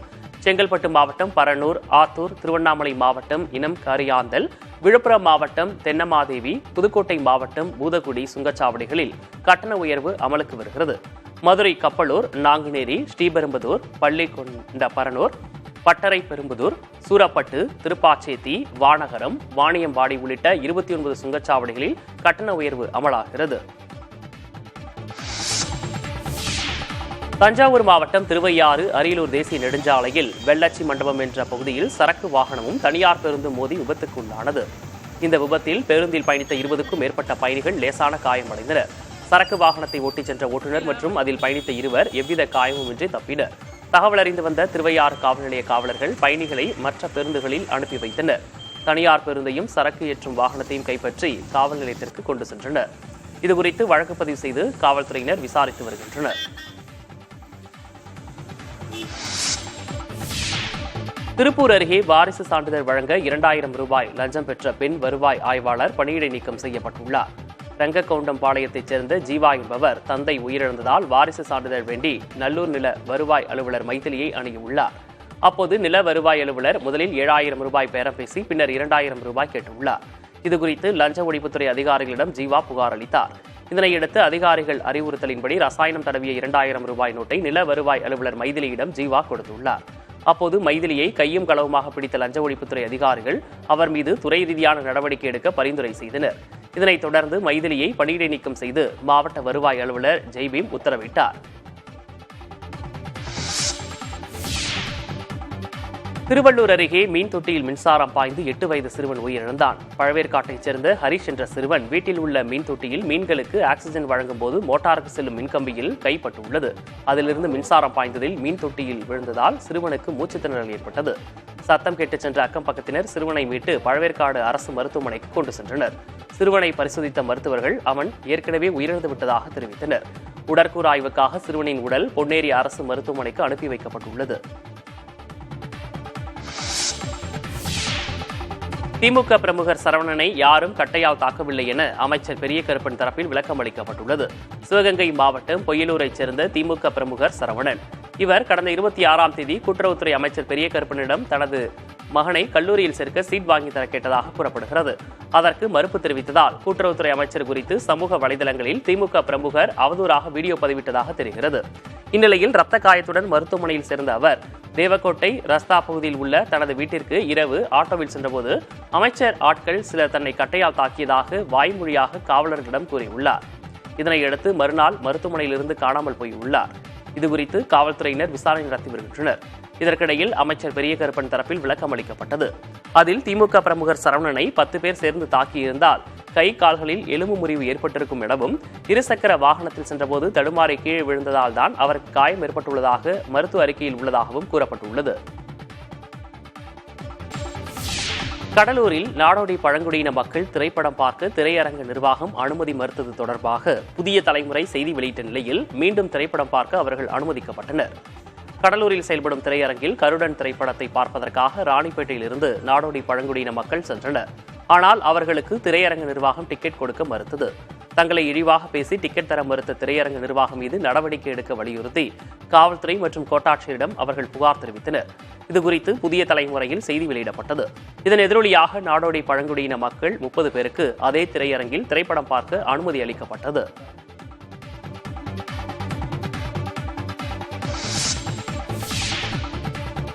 செங்கல்பட்டு மாவட்டம் பரனூர், ஆத்தூர், திருவண்ணாமலை மாவட்டம் இனம் கரியாந்தல், விழுப்புரம் மாவட்டம் தென்னமாதேவி, புதுக்கோட்டை மாவட்டம் பூதகுடி சுங்கச்சாவடிகளில் கட்டண உயர்வு அமலுக்கு வருகிறது. மதுரை கப்பலூர், நாங்குநேரி, ஸ்ரீபெரும்புதூர், பள்ளிகொண்ட பரனூர், பட்டறை பெரும்புதூர், சூரப்பட்டு, திருப்பாச்சேத்தி, வானகரம், வாணியம்பாடி உள்ளிட்ட 29 சுங்கச்சாவடிகளில் கட்டண உயர்வு அமலாகிறது. தஞ்சாவூர் மாவட்டம் திருவையாறு அரியலூர் தேசிய நெடுஞ்சாலையில் வெள்ளச்சி மண்டபம் என்ற பகுதியில் சரக்கு வாகனமும் தனியார் பேருந்தும் மோதி விபத்துக்குள்ளானது. இந்த விபத்தில் பேருந்தில் பயணித்த 20க்கும் மேற்பட்ட பயணிகள் லேசான காயமடைந்தனர். சரக்கு வாகனத்தை ஓட்டிச் சென்ற ஓட்டுநர் மற்றும் அதில் பயணித்த 2 எவ்வித காயமுமின்றி தப்பினர். தகவல் அறிந்து வந்த திருவையாறு காவல் நிலைய காவலர்கள் பயணிகளை மற்ற பேருந்துகளில் அனுப்பி வைத்தனர். தனியார் பேருந்தையும் சரக்கு ஏற்றும் வாகனத்தையும் கைப்பற்றி காவல் நிலையத்திற்கு கொண்டு சென்றனர். இதுகுறித்து வழக்கு பதிவு செய்து காவல்துறையினர் விசாரித்து வருகின்றனர். திருப்பூர் அருகே வாரிசு சான்றிதழ் வழங்க 2000 ரூபாய் லஞ்சம் பெற்ற பெண் வருவாய் ஆய்வாளர் பணியிடை நீக்கம் செய்யப்பட்டுள்ளார். ரங்கக்கவுண்டம்பாளையத்தைச் சேர்ந்த ஜீவா என்பவர் தந்தை உயிரிழந்ததால் வாரிசு சான்றிதழ் வேண்டி நல்லூர் நில வருவாய் அலுவலர் மைதிலியை அணுகியுள்ளார். அப்போது நில வருவாய் அலுவலர் முதலில் 7000 ரூபாய் பேரம் பேசி பின்னர் 2000 ரூபாய் கேட்டுள்ளார். இதுகுறித்து லஞ்ச ஒழிப்புத்துறை அதிகாரிகளிடம் ஜீவா புகார் அளித்தார். இதனையடுத்து அதிகாரிகள் அறிவுறுத்தலின்படி ரசாயனம் தடவிய 2000 ரூபாய் நோட்டை நில வருவாய் அலுவலர் மைதிலியிடம் ஜீவா கொடுத்துள்ளார். அப்போது மைதிலியை கையும் களவுமாக பிடித்த லஞ்ச ஒழிப்புத்துறை அதிகாரிகள் அவர் மீது துறை ரீதியான நடவடிக்கை எடுக்க பரிந்துரை செய்தனர். இதனைத் தொடர்ந்து மைதிலியை பணியிடை நீக்கம் செய்து மாவட்ட வருவாய் அலுவலர் ஜெய்பீம் உத்தரவிட்டார். திருவள்ளூர் அருகே மீன் தொட்டியில் மின்சாரம் பாய்ந்து 8 வயது சிறுவன் உயிரிழந்தான். பழவேற்காட்டைச் சேர்ந்த ஹரிஷ் என்ற சிறுவன் வீட்டில் உள்ள மீன் தொட்டியில் மீன்களுக்கு ஆக்சிஜன் வழங்கும் போது மோட்டாருக்கு செல்லும் மின்கம்பியில் கைப்பட்டுள்ளது. அதிலிருந்து மின்சாரம் பாய்ந்ததில் மீன் தொட்டியில் விழுந்ததால் சிறுவனுக்கு மூச்சுத்திணறல் ஏற்பட்டது. சத்தம் கேட்டுச் சென்ற அக்கம் பக்கத்தினர் சிறுவனை மீட்டு பழவேற்காடு அரசு மருத்துவமனைக்கு கொண்டு சென்றனர். சிறுவனை பரிசோதித்த மருத்துவர்கள் அவன் ஏற்கனவே உயிரிழந்து விட்டதாக தெரிவித்தனர். உடற்கூறு ஆய்வுக்காக சிறுவனின் உடல் பொன்னேரி அரசு மருத்துவமனைக்கு அனுப்பி வைக்கப்பட்டுள்ளது. திமுக பிரமுகர் சரவணனை யாரும் கட்டையால் தாக்கவில்லை என அமைச்சர் பெரிய கருப்பன் தரப்பில் விளக்கம் அளிக்கப்பட்டுள்ளது. சிவகங்கை மாவட்டம் பொய்யலூரைச் சேர்ந்த திமுக பிரமுகர் சரவணன். இவர் கடந்த 26ஆம் தேதி கூட்டுறவுத்துறை அமைச்சர் பெரிய கருப்பனிடம் தனது மகனை கல்லூரியில் சேர்க்க சீட் வாங்கி தர கேட்டதாக கூறப்படுகிறது. அதற்கு மறுப்பு தெரிவித்ததால் கூட்டுறவுத்துறை அமைச்சர் குறித்து சமூக வலைதளங்களில் திமுக பிரமுகர் அவதூறாக வீடியோ பதிவிட்டதாக தெரிகிறது. இந்நிலையில் ரத்த காயத்துடன் மருத்துவமனையில் சேர்ந்த அவர் தேவக்கோட்டை ரஸ்தா பகுதியில் உள்ள தனது வீட்டிற்கு இரவு ஆட்டோவில் சென்றபோது அமைச்சர் ஆட்கள் சிலர் தன்னை கட்டையால் தாக்கியதாக வாய்மொழியாக காவலர்களிடம் கூறியுள்ளார். இதனையடுத்து மறுநாள் மருத்துவமனையிலிருந்து காணாமல் போயுள்ளார். இதுகுறித்து காவல்துறையினர் விசாரணை நடத்தி வருகின்றனர். இதற்கிடையில் அமைச்சர் பெரிய கருப்பன் தரப்பில் விளக்கம் அளிக்கப்பட்டது. அதில் திமுக பிரமுகர் சரவணனை 10 பேர் சேர்ந்து தாக்கியிருந்தால் கை கால்களில் எலும்பு முறிவு ஏற்பட்டிருக்கும் எனவும் இருசக்கர வாகனத்தில் சென்றபோது தடுமாறி கீழே விழுந்ததால் தான் அவருக்கு காயம் ஏற்பட்டுள்ளதாக மருத்துவ அறிக்கையில் உள்ளதாகவும் கூறப்பட்டுள்ளது. கடலூரில் நாடோடி பழங்குடியின மக்கள் திரைப்படம் பார்க்க திரையரங்க நிர்வாகம் அனுமதி மறுத்தது தொடர்பாக புதிய தலைமுறை செய்தி வெளியிட்ட நிலையில் மீண்டும் திரைப்படம் பார்க்க அவர்கள் அனுமதிக்கப்பட்டனர். கடலூரில் செயல்படும் திரையரங்கில் கருடன் திரைப்படத்தை பார்ப்பதற்காக ராணிப்பேட்டையிலிருந்து நாடோடி பழங்குடியின மக்கள் சென்றனர். ஆனால் அவர்களுக்கு திரையரங்க நிர்வாகம் டிக்கெட் கொடுக்க மறுத்தது. தங்களை இழிவாக பேசி டிக்கெட் தர மறுத்த திரையரங்க நிர்வாகம் மீது நடவடிக்கை எடுக்க வலியுறுத்தி காவல்துறை மற்றும் கோட்டாட்சியரிடம் அவர்கள் புகார் தெரிவித்தனர். இதுகுறித்து புதிய தலைமுறையில் செய்தி வெளியிடப்பட்டது. இதன் எதிரொலியாக நாடோடி பழங்குடியின மக்கள் 30 பேருக்கு அதே திரையரங்கில் திரைப்படம் பார்க்க அனுமதி அளிக்கப்பட்டது.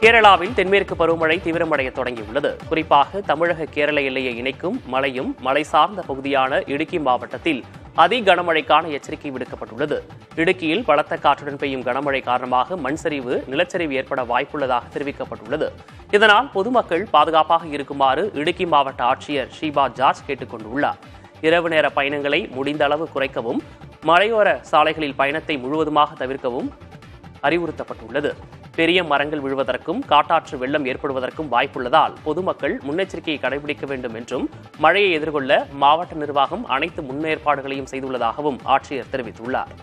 கேரளாவில் தென்மேற்கு பருவமழை தீவிரமடைய தொடங்கியுள்ளது. குறிப்பாக தமிழக கேரள எல்லையை இணைக்கும் மலையும் மலை சார்ந்த பகுதியான இடுக்கி மாவட்டத்தில் அதி கனமழைக்கான எச்சரிக்கை விடுக்கப்பட்டுள்ளது. இடுக்கியில் பலத்த காற்றுடன் பெய்யும் கனமழை காரணமாக மண் சரிவு, நிலச்சரிவு ஏற்பட வாய்ப்புள்ளதாக தெரிவிக்கப்பட்டுள்ளது. இதனால் பொதுமக்கள் பாதுகாப்பாக இருக்குமாறு இடுக்கி மாவட்ட ஆட்சியர் ஷீபா ஜார்ஜ் கேட்டுக் கொண்டுள்ளார். இரவு நேர பயணங்களை முடிந்த அளவு குறைக்கவும், மலையோர சாலைகளில் பயணத்தை முழுவதுமாக தவிர்க்கவும் அறிவுறுத்தப்பட்டுள்ளது. பெரிய மரங்கள் விழுவதற்கும் காட்டாற்று வெள்ளம் ஏற்படுவதற்கும் வாய்ப்புள்ளதால் பொதுமக்கள் முன்னெச்சரிக்கையை கடைபிடிக்க வேண்டும் என்றும் மழையை எதிர்கொள்ள மாவட்ட நிர்வாகம் அனைத்து முன்னேற்பாடுகளையும் செய்துள்ளதாகவும் ஆட்சியர் தெரிவித்துள்ளார்.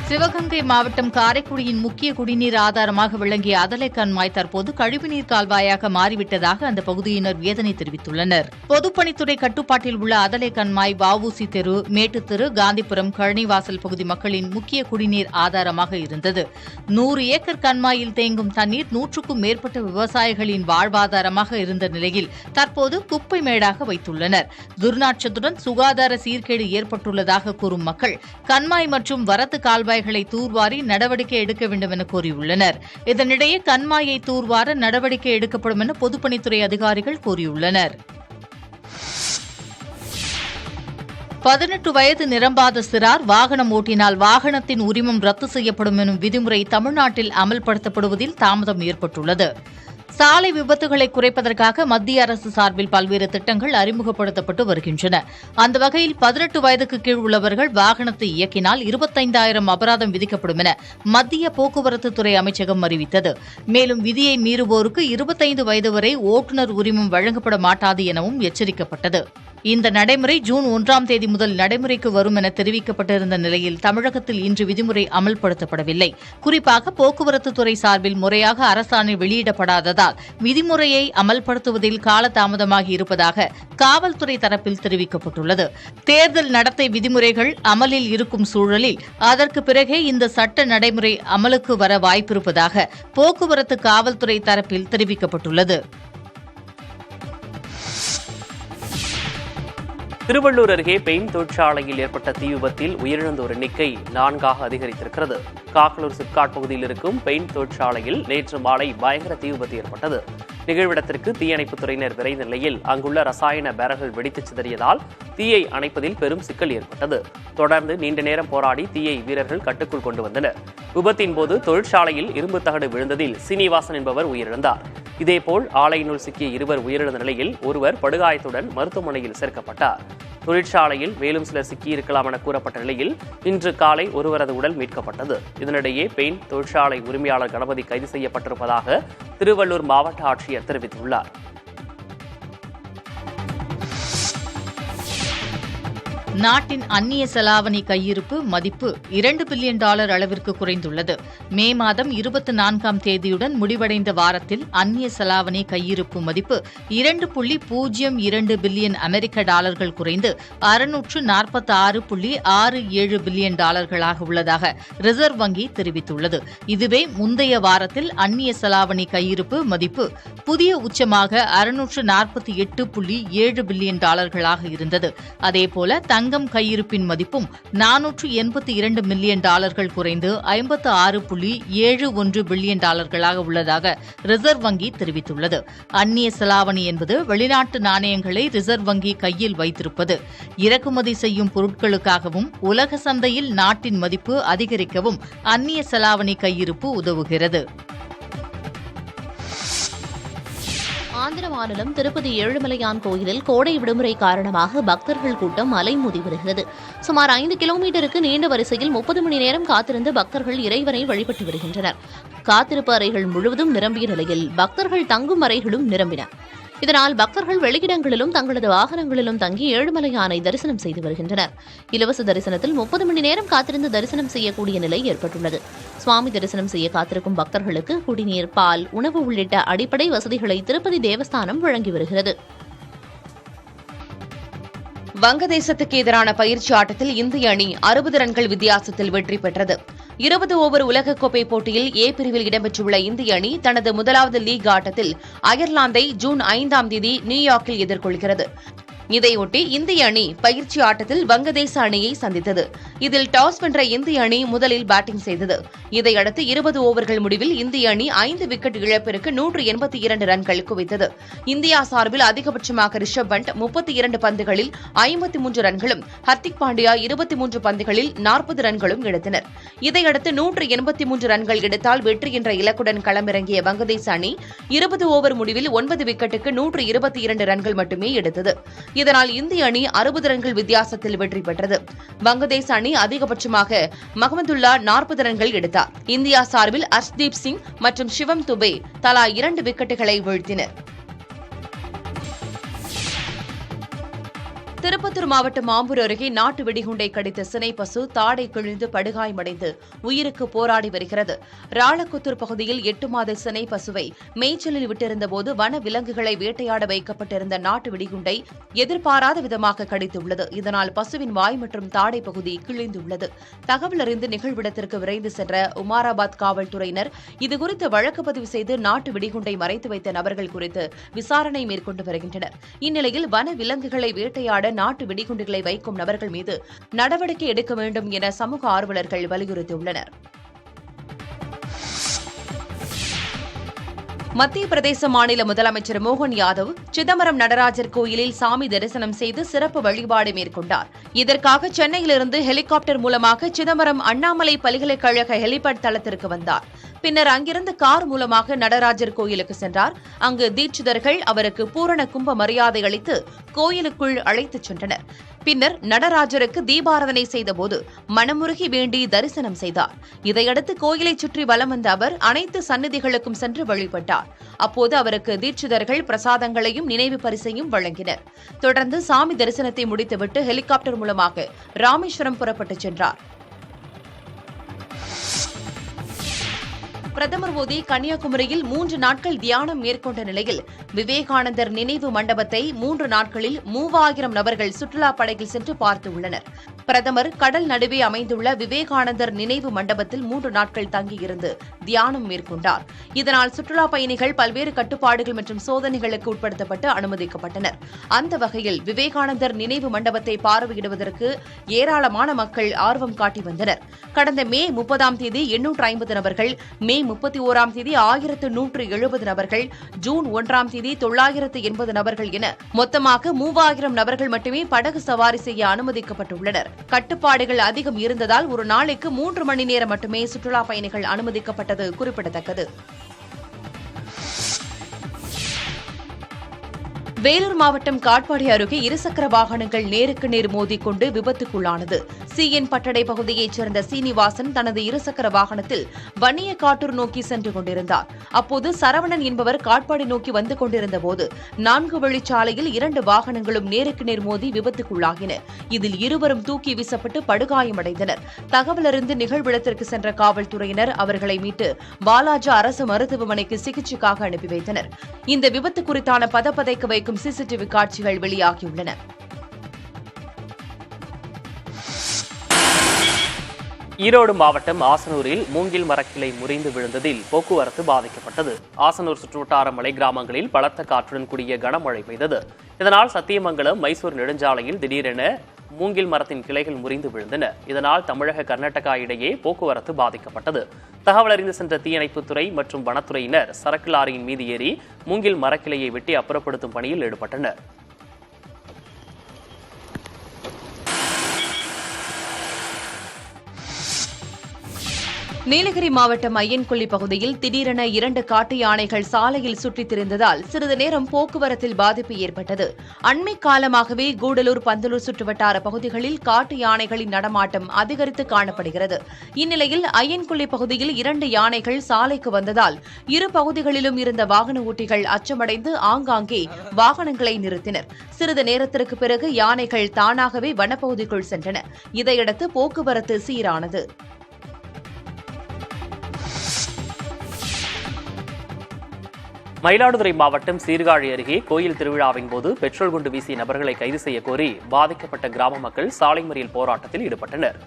சிவகங்கை மாவட்டம் காரைக்குடியின் முக்கிய குடிநீர் ஆதாரமாக விளங்கிய அதலை கண்மாய் தற்போது கழிவுநீர் கால்வாயாக மாறிவிட்டதாக அந்த பகுதியினர் வேதனை தெரிவித்துள்ளனர். பொதுப்பணித்துறை கட்டுப்பாட்டில் உள்ள அதலை கண்மாய், வஉசி தெரு, மேட்டுத்தெரு, காந்திபுரம், கழனிவாசல் பகுதி மக்களின் முக்கிய குடிநீர் ஆதாரமாக இருந்தது. 100 ஏக்கர் கண்மாயில் தேங்கும் தண்ணீர் 100க்கும் மேற்பட்ட விவசாயிகளின் வாழ்வாதாரமாக இருந்த நிலையில் தற்போது குப்பை மேடாக வைத்துள்ளனர். துர்நாற்றத்துடன் சுகாதார சீர்கேடு ஏற்பட்டுள்ளதாக கூறும் மக்கள் கண்மாய் மற்றும் வரத்து கால்வாய் தூர்வாரி நடவடிக்கை எடுக்க வேண்டும் என கோரியுள்ளனர். இதனிடையே கண்மாயை தூர்வார நடவடிக்கை எடுக்கப்படும் என பொதுப்பணித்துறை அதிகாரிகள் கூறியுள்ளனர். 18 வயது நிரம்பாத சிறார் வாகனம் ஓட்டினால் வாகனத்தின் உரிமம் ரத்து செய்யப்படும் எனும் விதிமுறை தமிழ்நாட்டில் அமல்படுத்தப்படுவதில் தாமதம் ஏற்பட்டுள்ளது. சாலை விபத்துகளை குறைப்பதற்காக மத்திய அரசு சார்பில் பல்வேறு திட்டங்கள் அறிமுகப்படுத்தப்பட்டு வருகின்றன. அந்த வகையில் 18 வயதுக்கு கீழ் உள்ளவர்கள் வாகனத்தை இயக்கினால் 25,000 அபராதம் விதிக்கப்படும் என மத்திய போக்குவரத்து துறை அமைச்சகம் அறிவித்தது. மேலும் விதியை மீறுவோருக்கு 25 வயது வரை ஓட்டுநர் உரிமம் வழங்கப்பட மாட்டாது எனவும் எச்சரிக்கப்பட்டது. இந்த நடைமுறை ஜூன் 1ஆம் தேதி முதல் நடைமுறைக்கு வரும் என தெரிவிக்கப்பட்டிருந்த நிலையில் தமிழகத்தில் இன்று விதிமுறை அமல்படுத்தப்படவில்லை. குறிப்பாக போக்குவரத்து துறை சார்பில் முறையாக அரசாணை வெளியிடப்படாததால் விதிமுறையை அமல்படுத்துவதில் காலதாமதமாகி இருப்பதாக காவல்துறை தரப்பில் தெரிவிக்கப்பட்டுள்ளது. தேர்தல் நடத்தை விதிமுறைகள் அமலில் இருக்கும் சூழலில் அதற்கு பிறகே இந்த சட்ட நடைமுறை அமலுக்கு வர வாய்ப்பிருப்பதாக போக்குவரத்து காவல்துறை தரப்பில் தெரிவிக்கப்பட்டுள்ளது. திருவள்ளூர் அருகே பெயிண்ட் தொழிற்சாலையில் ஏற்பட்ட தீ விபத்தில் உயிரிழந்தோர் எண்ணிக்கை 4ஆக அதிகரித்திருக்கிறது. காக்கலூர் சிப்காட் பகுதியில் இருக்கும் பெயிண்ட் தொழிற்சாலையில் நேற்று மாலை பயங்கர தீ விபத்து ஏற்பட்டது. நிகழ்விடத்திற்கு தீயணைப்புத் துறையினர் விரைந்த நிலையில் அங்குள்ள ரசாயன பேரல்கள் வெடித்து சிதறியதால் தீயை அணைப்பதில் பெரும் சிக்கல் ஏற்பட்டது. தொடர்ந்து நீண்ட நேரம் போராடி தீயை வீரர்கள் கட்டுக்குள் கொண்டு வந்தனர். விபத்தின் போது தொழிற்சாலையில் இரும்பு தகடு விழுந்ததில் சீனிவாசன் என்பவர் உயிரிழந்தார். இதேபோல் ஆலையினுள் சிக்கிய 2 உயிரிழந்த நிலையில் ஒருவர் படுகாயத்துடன் மருத்துவமனையில் சேர்க்கப்பட்டார். தொழிற்சாலையில் மேலும் சிலர் சிக்கியிருக்கலாம் என கூறப்பட்ட நிலையில் இன்று காலை ஒருவரது உடல் மீட்கப்பட்டது. இதனிடையே பெயிண்ட் தொழிற்சாலை உரிமையாளர் கணபதி கைது செய்யப்பட்டிருப்பதாக திருவள்ளூர் மாவட்ட ஆட்சியர் தெரிவித்துள்ளார். நாட்டின் அந்நிய செலாவணி கையிருப்பு மதிப்பு $2 பில்லியன் அளவிற்கு குறைந்துள்ளது. மே மாதம் 24ஆம் தேதியுடன் முடிவடைந்த வாரத்தில் அந்நிய செலாவணி கையிருப்பு மதிப்பு $2.02 பில்லியன் அமெரிக்க டாலர்கள் குறைந்து $646.67 பில்லியன் உள்ளதாக ரிசர்வ் வங்கி தெரிவித்துள்ளது. இதுவே முந்தைய வாரத்தில் அந்நிய செலாவணி கையிருப்பு மதிப்பு புதிய உச்சமாக $648.7 பில்லியன் இருந்தது. அதேபோல தங்கம் கையிருப்பின் மதிப்பும் $482 மில்லியன் குறைந்து $56.71 பில்லியன் உள்ளதாக ரிசர்வ் வங்கி தெரிவித்துள்ளது. அந்நிய செலாவணி என்பது வெளிநாட்டு நாணயங்களை ரிசர்வ் வங்கி கையில் வைத்திருப்பது. இறக்குமதி செய்யும் பொருட்களுக்காகவும் உலக சந்தையில் நாட்டின் மதிப்பு அதிகரிக்கவும் அந்நிய செலாவணி கையிருப்பு உதவுகிறது. ஆந்திர மாநிலம் திருப்பதி ஏழுமலையான் கோயிலில் கோடை விடுமுறை காரணமாக பக்தர்கள் கூட்டம் அலைமோதி வருகிறது. சுமார் 5 கிலோமீட்டருக்கு நீண்ட வரிசையில் 30 மணி நேரம் காத்திருந்து பக்தர்கள் இறைவனை வழிபட்டு வருகின்றனர். காத்திருப்பு அறைகள் முழுவதும் நிரம்பிய நிலையில் பக்தர்கள் தங்கும் அறைகளும் நிரம்பின. இதனால் பக்தர்கள் வெளியிடங்களிலும் தங்களது வாகனங்களிலும் தங்கி ஏழுமலையானை தரிசனம் செய்து வருகின்றனர். இலவச தரிசனத்தில் 30 மணி நேரம் காத்திருந்து தரிசனம் செய்யக்கூடிய நிலை ஏற்பட்டுள்ளது. சுவாமி தரிசனம் செய்ய காத்திருக்கும் பக்தர்களுக்கு குடிநீர், பால், உணவு உள்ளிட்ட அடிப்படை வசதிகளை திருப்பதி தேவஸ்தானம் வழங்கி வருகிறது. வங்கதேசத்துக்கு எதிரான பயிற்சி ஆட்டத்தில் இந்திய அணி 60 ரன்கள் வித்தியாசத்தில் வெற்றி பெற்றது. 20 ஓவர் உலகக்கோப்பை போட்டியில் ஏ பிரிவில் இடம்பெற்றுள்ள இந்திய அணி தனது முதலாவது லீக் ஆட்டத்தில் அயர்லாந்தை ஜூன் 5ஆம் தேதி நியூயார்க்கில் எதிர்கொள்கிறது. இதையொட்டி இந்திய அணி பயிற்சி ஆட்டத்தில் வங்கதேச அணியை சந்தித்தது. இதில் டாஸ் வென்ற இந்திய அணி முதலில் பேட்டிங் செய்தது. இதையடுத்து 20 ஓவர்கள் முடிவில் இந்திய அணி 5 விக்கெட் இழப்பிற்கு 182 ரன்கள் குவித்தது. இந்தியா சார்பில் அதிகபட்சமாக ரிஷப் பண்ட் 32 பந்துகளில் 53 ரன்களும், ஹர்திக் பாண்டியா 23 பந்துகளில் 40 ரன்களும் எடுத்தனர். இதையடுத்து 183 ரன்கள் எடுத்தால் வெற்றி என்ற இலக்குடன் களமிறங்கிய வங்கதேச அணி 20 ஓவர் முடிவில் 9 விக்கெட்டுக்கு 122 ரன்கள் மட்டுமே எடுத்தது. இதனால் இந்திய அணி 60 ரன்கள் வித்தியாசத்தில் வெற்றி பெற்றது. வங்கதேச அணி அதிகபட்சமாக மஹமதுல்லா 40 ரன்கள் எடுத்தார். இந்தியா சார்பில் அர்ஷ்தீப் சிங் மற்றும் சிவம் துபே தலா 2 விக்கெட்டுகளை வீழ்த்தினர். திருப்பத்தூர் மாவட்டம் ஆம்பூர் அருகே நாட்டு வெடிகுண்டை கடித்த சினை பசு தாடை கிழிந்து படுகாயமடைந்து உயிருக்கு போராடி வருகிறது. ராளக்குத்தூர் பகுதியில் 8 மாத சினை பசுவை மேய்ச்சலில் விட்டிருந்தபோது வன விலங்குகளை வேட்டையாட வைக்கப்பட்டிருந்த நாட்டு வெடிகுண்டை எதிர்பாராத விதமாக கடித்துள்ளது. இதனால் பசுவின் வாய் மற்றும் தாடை பகுதி கிழிந்துள்ளது. தகவல் அறிந்து நிகழ்விடத்திற்கு விரைந்து சென்ற உமாராபாத் காவல்துறையினர் இதுகுறித்து வழக்கு பதிவு செய்து நாட்டு வெடிகுண்டை மறைத்து வைத்த நபர்கள் குறித்து விசாரணை மேற்கொண்டு வருகின்றனர். இந்நிலையில் வன விலங்குகளை வேட்டையாட நாட்டு வெடிகுண்டுகளை வைக்கும் நபர்கள் மீது நடவடிக்கை எடுக்க வேண்டும் என சமூக ஆர்வலர்கள் வலியுறுத்தியுள்ளனர். மத்திய பிரதேச மாநில முதலமைச்சர் மோகன் யாதவ் சிதம்பரம் நடராஜர் கோயிலில் சாமி தரிசனம் செய்து சிறப்பு வழிபாடு மேற்கொண்டார். இதற்காக சென்னையிலிருந்து ஹெலிகாப்டர் மூலமாக சிதம்பரம் அண்ணாமலை பல்கலைக்கழக ஹெலிபேட் தளத்திற்கு வந்தார். பின்னர் அங்கிருந்து கார் மூலமாக நடராஜர் கோயிலுக்கு சென்றார். அங்கு தீட்சிதர்கள் அவருக்கு பூரண கும்ப மரியாதை அளித்து கோயிலுக்குள் அழைத்துச் சென்றனர். பின்னர் நடராஜருக்கு தீபாராதனை செய்தபோது மனமுருகி வேண்டி தரிசனம் செய்தார். இதையடுத்து கோயிலை சுற்றி வலம் வந்த அவர் அனைத்து சந்நிதிகளுக்கும் சென்று வழிபட்டார். அப்போது அவருக்கு தீட்சிதர்கள் பிரசாதங்களையும் நினைவு பரிசையும் வழங்கினர். தொடர்ந்து சாமி தரிசனத்தை முடித்துவிட்டு ஹெலிகாப்டர் மூலமாக ராமேஸ்வரம் புறப்பட்டுச் சென்றார். பிரதமர் மோடி கன்னியாகுமரியில் 3 நாட்கள் தியானம் மேற்கொண்ட நிலையில் விவேகானந்தர் நினைவு மண்டபத்தை 3 நாட்களில் 3000 நபர்கள் சுற்றுலா படகில் சென்று பார்த்துள்ளனர். பிரதமர் கடல் நடுவே அமைந்துள்ள விவேகானந்தர் நினைவு மண்டபத்தில் 3 நாட்கள் தங்கியிருந்து தியானம் மேற்கொண்டார். இதனால் சுற்றுலா பயணிகள் பல்வேறு கட்டுப்பாடுகள் மற்றும் சோதனைகளுக்கு உட்படுத்தப்பட்டு அனுமதிக்கப்பட்டனர். அந்த வகையில் விவேகானந்தர் நினைவு மண்டபத்தை பார்வையிடுவதற்கு ஏராளமான மக்கள் ஆர்வம் காட்டி வந்தனர். கடந்த மே 30ஆம் தேதி 850 நபர்கள், மே 31ஆம் தேதி 1170 நபர்கள், ஜூன் 1ஆம் தேதி 980 நபர்கள் என மொத்தமாக 3000 நபர்கள் மட்டுமே படகு சவாரி செய்ய அனுமதிக்கப்பட்டுள்ளனர். கட்டுப்பாடுகள் அதிகம் இருந்ததால் ஒரு நாளைக்கு 3 மணி நேரம் மட்டுமே சுற்றுலா பயணிகள் அனுமதிக்கப்பட்டது குறிப்பிடத்தக்கது. வேலூர் மாவட்டம் காட்பாடி அருகே இருசக்கர வாகனங்கள் நேருக்கு நேர் மோதிக்கொண்டு விபத்துக்குள்ளானது. சிஎன் பட்டடை பகுதியைச் சேர்ந்த சீனிவாசன் தனது இருசக்கர வாகனத்தில் வன்னியக்காட்டூர் நோக்கி சென்று கொண்டிருந்தார். அப்போது சரவணன் என்பவர் காட்பாடி நோக்கி வந்து கொண்டிருந்தபோது 4 வழிச்சாலையில் 2 வாகனங்களும் நேருக்கு நேர் மோதி விபத்துக்குள்ளாகின. இதில் இருவரும் தூக்கி வீசப்பட்டு படுகாயமடைந்தனர். தகவலறிந்து நிகழ்விடத்திற்கு சென்ற காவல்துறையினர் அவர்களை மீட்டு பாலாஜா அரசு மருத்துவமனைக்கு சிகிச்சைக்காக அனுப்பி வைத்தனர். இந்த விபத்து குறித்தான பதப்பதைக்க வைக்கும் சிசிடிவி காட்சிகள் வெளியாகியுள்ளன. ஈரோடு மாவட்டம் ஆசனூரில் மூங்கில் மரக்கிளை முறிந்து விழுந்ததில் போக்குவரத்து பாதிக்கப்பட்டது. ஆசனூர் சுற்றுவட்டார மலை கிராமங்களில் பலத்த காற்றுடன் கூடிய கனமழை பெய்தது. இதனால் சத்தியமங்கலம் மைசூர் நெடுஞ்சாலையில் திடீரென மூங்கில் மரத்தின் கிளைகள் முறிந்து விழுந்தன. இதனால் தமிழக கர்நாடகா இடையே போக்குவரத்து பாதிக்கப்பட்டது. தகவல் அறிந்து சென்ற தீயணைப்புத்துறை மற்றும் வனத்துறையினர் சரக்கு லாரியின் மீது ஏறி மூங்கில் மரக்கிளையை வெட்டி அப்புறப்படுத்தும் பணியில் ஈடுபட்டனர். நீலகிரி மாவட்டம் ஐயன்கொல்லி பகுதியில் திடீரென 2 காட்டு யானைகள் சாலையில் சுற்றித் திரிந்ததால் சிறிது நேரம் போக்குவரத்தில் பாதிப்பு ஏற்பட்டது. அண்மை காலமாகவே கூடலூர், பந்தலூர் சுற்றுவட்டார பகுதிகளில் காட்டு யானைகளின் நடமாட்டம் அதிகரித்து காணப்படுகிறது. இந்நிலையில் ஐயன்கொல்லி பகுதியில் 2 யானைகள் சாலைக்கு வந்ததால் இரு பகுதிகளிலும் இருந்த வாகன ஓட்டிகள் அச்சமடைந்து ஆங்காங்கே வாகனங்களை நிறுத்தினர். சிறிது நேரத்திற்கு பிறகு யானைகள் தானாகவே வனப்பகுதிக்குள் சென்றன. இதையடுத்து போக்குவரத்து சீரானது. மயிலாடுதுறை மாவட்டம் சீர்காழி அருகே கோயில் திருவிழாவின் போது பெட்ரோல் குண்டு வீசிய நபர்களை கைது செய்ய கோரி பாதிக்கப்பட்ட கிராம மக்கள் சாலை மறியல் போராட்டத்தில் ஈடுபட்டனர்.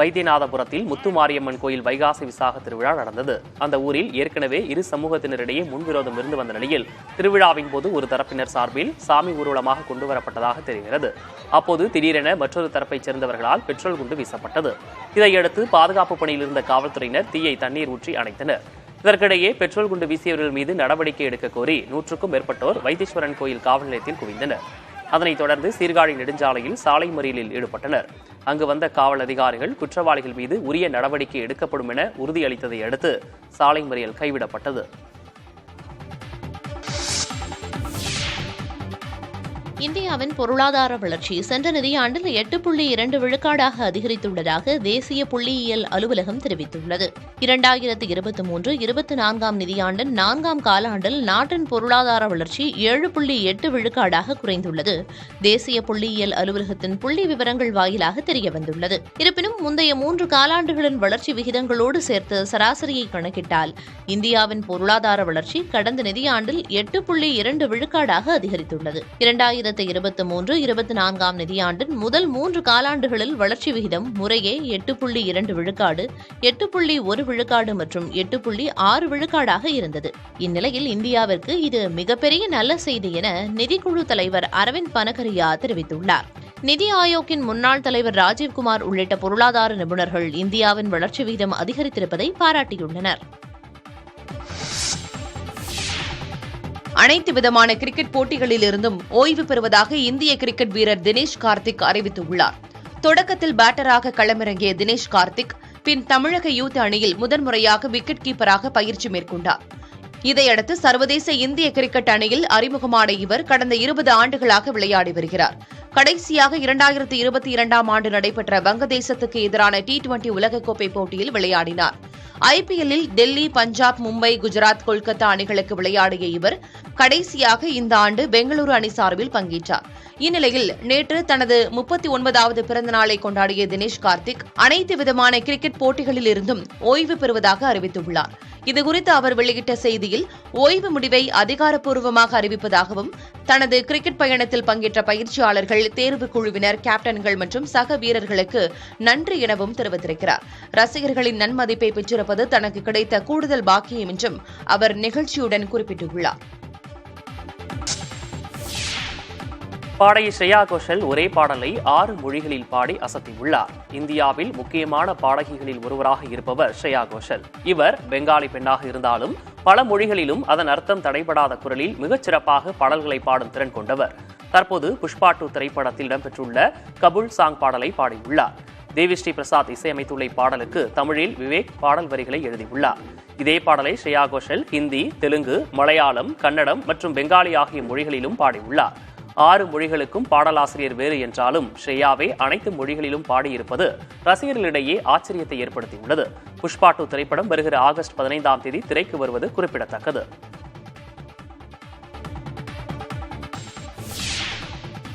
வைத்தியநாதபுரத்தில் முத்துமாரியம்மன் கோயில் வைகாசி விசாக திருவிழா நடந்தது. அந்த ஊரில் ஏற்கனவே இரு சமூகத்தினரிடையே முன்விரோதம் இருந்து வந்த நிலையில் திருவிழாவின் போது ஒரு தரப்பினர் சார்பில் சாமி ஊர்வலமாக கொண்டுவரப்பட்டதாக தெரிகிறது. அப்போது திடீரென மற்றொரு தரப்பைச் சேர்ந்தவர்களால் பெட்ரோல் குண்டு வீசப்பட்டது. இதையடுத்து பாதுகாப்பு பணியில் இருந்த காவல்துறையினர் தீயை தண்ணீர் ஊற்றி அணைத்தனர். இதற்கிடையே பெட்ரோல் குண்டு வீசியவர்கள் மீது நடவடிக்கை எடுக்க கோரி 100க்கும் மேற்பட்டோர் வைத்தீஸ்வரன் கோயில் காவல் நிலையத்தில் குவிந்தனர். அதனைத் தொடர்ந்து சீர்காழி நெடுஞ்சாலையில் சாலை மறியலில் ஈடுபட்டனர். அங்கு வந்த காவல் அதிகாரிகள் குற்றவாளிகள் மீது உரிய நடவடிக்கை எடுக்கப்படும் என உறுதியளித்ததை அடுத்து சாலை மறியல் கைவிடப்பட்டது. இந்தியாவின் பொருளாதார வளர்ச்சி சென்ற நிதியாண்டில் 8.2 விழுக்காடாக அதிகரித்துள்ளதாக தேசிய புள்ளியியல் அலுவலகம் தெரிவித்துள்ளது. 2023-24 நிதியாண்டின் 4ஆம் காலாண்டில் நாட்டின் பொருளாதார வளர்ச்சி 7.8 விழுக்காடாக குறைந்துள்ளது. தேசிய புள்ளியியல் அலுவலகத்தின் புள்ளி விவரங்கள் வாயிலாக தெரியவந்துள்ளது. இருப்பினும் முந்தைய 3 காலாண்டுகளின் வளர்ச்சி விகிதங்களோடு சேர்த்து சராசரியை கணக்கிட்டால் இந்தியாவின் பொருளாதார வளர்ச்சி கடந்த நிதியாண்டில் 8.2 விழுக்காடாக அதிகரித்துள்ளது. 2023-24 நிதியாண்டின் முதல் 3 காலாண்டுகளில் வளர்ச்சி விகிதம் முறையே 8.2 விழுக்காடு, 8.1 விழுக்காடு மற்றும் 8.6 விழுக்காடாக இருந்தது. இந்நிலையில் இந்தியாவிற்கு இது மிகப்பெரிய நல்ல செய்தி என நிதிக்குழு தலைவர் அரவிந்த் பனகரியா தெரிவித்துள்ளார். நிதி ஆயோக்கின் முன்னாள் தலைவர் ராஜீவ்குமார் உள்ளிட்ட பொருளாதார நிபுணர்கள் இந்தியாவின் வளர்ச்சி விகிதம் அதிகரித்திருப்பதை பாராட்டியுள்ளனர். அனைத்து விதமான கிரிக்கெட் போட்டிகளிலிருந்தும் ஓய்வு பெறுவதாக இந்திய கிரிக்கெட் வீரர் தினேஷ் கார்த்திக் அறிவித்துள்ளார். தொடக்கத்தில் பேட்டராக களமிறங்கிய தினேஷ் கார்த்திக் பின் தமிழக யூத் அணியில் முதன்முறையாக விக்கெட் கீப்பராக பயிற்சி மேற்கொண்டார். இதையடுத்து சர்வதேச இந்திய கிரிக்கெட் அணியில் அறிமுகமான இவர் கடந்த 20 ஆண்டுகளாக விளையாடி வருகிறார். கடைசியாக 2022ஆம் ஆண்டு நடைபெற்ற வங்கதேசத்துக்கு எதிரான T20 உலகக்கோப்பை போட்டியில் விளையாடினார். IPL-இல் டெல்லி, பஞ்சாப், மும்பை, குஜராத், கொல்கத்தா அணிகளுக்கு விளையாடிய இவர் கடைசியாக இந்த ஆண்டு பெங்களூரு அணி சார்பில் பங்கேற்றார். இந்நிலையில் நேற்று தனது 39வது பிறந்த நாளை கொண்டாடிய தினேஷ் கார்த்திக் அனைத்து விதமான கிரிக்கெட் போட்டிகளில் இருந்தும் ஓய்வு பெறுவதாக அறிவித்துள்ளார். இதுகுறித்து அவர் வெளியிட்ட செய்தியில் ஓய்வு முடிவை அதிகாரப்பூர்வமாக அறிவிப்பதாகவும் தனது கிரிக்கெட் பயணத்தில் பங்கேற்ற பயிற்சியாளர்கள், தேர்வுக் குழுவினர், கேப்டன்கள் மற்றும் சக வீரர்களுக்கு நன்றி எனவும் தெரிவித்திருக்கிறார். ரசிகர்களின் நன்மதிப்பை பெற்றிருப்பது தனக்கு கிடைத்த கூடுதல் பாக்கியம் என்றும் அவர் நிகழ்ச்சியுடன் குறிப்பிட்டுள்ளார். பாடகி ஸ்ரேயா கோஷல் ஒரே பாடலை 6 மொழிகளில் பாடி அசத்தியுள்ளார். இந்தியாவில் முக்கியமான பாடகிகளில் ஒருவராக இருப்பவர் ஸ்ரேயா கோஷல். இவர் பெங்காலி பெண்ணாக இருந்தாலும் பல மொழிகளிலும் அதன் அர்த்தம் தடைபடாத குரலில் மிகச்சிறப்பாக பாடல்களை பாடும் திறன் கொண்டவர். தற்போது புஷ்பா 2 திரைப்படத்தில் இடம்பெற்றுள்ள கபுல் சாங் பாடலை பாடியுள்ளார். தேவிஸ்ரீ பிரசாத் இசையமைத்துள்ள பாடலுக்கு தமிழில் விவேக் பாடல் வரிகளை எழுதியுள்ளார். இதே பாடலை ஸ்ரேயா கோஷல் ஹிந்தி, தெலுங்கு, மலையாளம், கன்னடம் மற்றும் பெங்காலி ஆகிய மொழிகளிலும் பாடியுள்ளார். 6 மொழிகளுக்கும் பாடலாசிரியர் வேறு என்றாலும் ஸ்ரேயாவே அனைத்து மொழிகளிலும் பாடியிருப்பது ரசிகர்களிடையே ஆச்சரியத்தை ஏற்படுத்தியுள்ளது. புஷ்பா 2 திரைப்படம் வருகிற ஆகஸ்ட் 15ஆம் தேதி திரைக்கு வருவது குறிப்பிடத்தக்கது.